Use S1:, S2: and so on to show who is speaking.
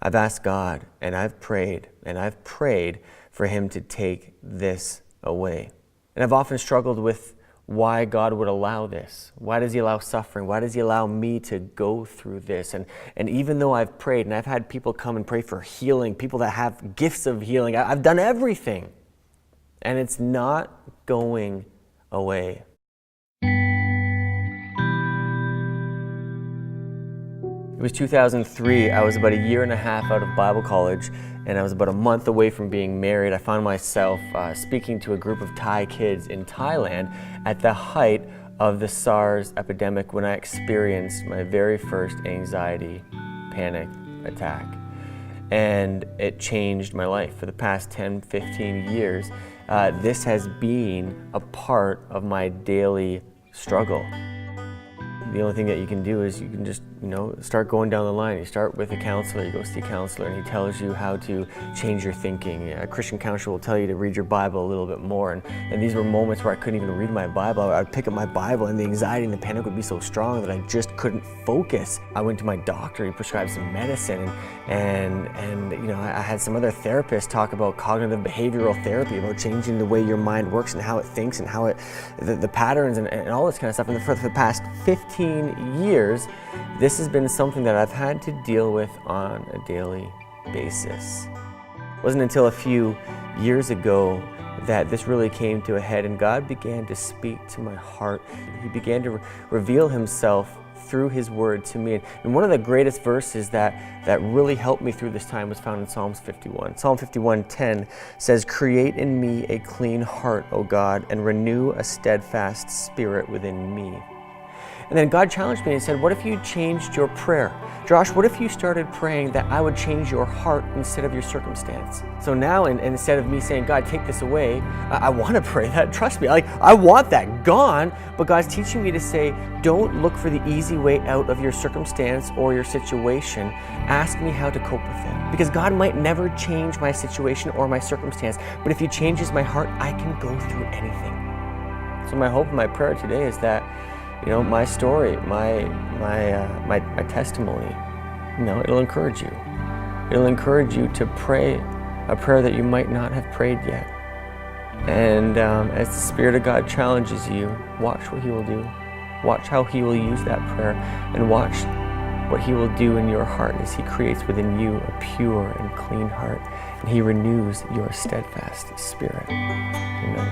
S1: I've asked God, and I've prayed for Him to take this away. And I've often struggled with why God would allow this. Why does He allow suffering? Why does He allow me to go through this? And even though I've prayed, and I've had people come and pray for healing, people that have gifts of healing, I've done everything, and it's not going away. It was 2003. I was about a year and a half out of Bible college, and I was about a month away from being married. I found myself speaking to a group of Thai kids in Thailand at the height of the SARS epidemic, when I experienced my very first anxiety panic attack. And it changed my life. For the past 10, 15 years, this has been a part of my daily struggle. The only thing that you can do is you can just, start going down the line. You start with a counselor, you go see a counselor, and he tells you how to change your thinking. A Christian counselor will tell you to read your Bible a little bit more. And these were moments where I couldn't even read my Bible. I'd pick up my Bible, and the anxiety and the panic would be so strong that I just couldn't focus. I went to my doctor, he prescribed some medicine, and I had some other therapists talk about cognitive behavioral therapy, about changing the way your mind works and how it thinks and how the patterns and all this kind of stuff. And for the past 15 years, this has been something that I've had to deal with on a daily basis. It wasn't until a few years ago that this really came to a head, and God began to speak to my heart. He began to reveal Himself through His Word to me. And one of the greatest verses that really helped me through this time was found in Psalms 51. Psalm 51:10 says, "Create in me a clean heart, O God, and renew a steadfast spirit within me." And then God challenged me and said, what if you changed your prayer? Josh, what if you started praying that I would change your heart instead of your circumstance? So now, instead of me saying, God, take this away, I want to pray that. Trust me, I want that gone. But God's teaching me to say, don't look for the easy way out of your circumstance or your situation. Ask me how to cope with it. Because God might never change my situation or my circumstance, but if He changes my heart, I can go through anything. So my hope and my prayer today is that my story, my testimony, it'll encourage you. It'll encourage you to pray a prayer that you might not have prayed yet. And as the Spirit of God challenges you, watch what He will do. Watch how He will use that prayer, and watch what He will do in your heart as He creates within you a pure and clean heart, and He renews your steadfast spirit. Amen.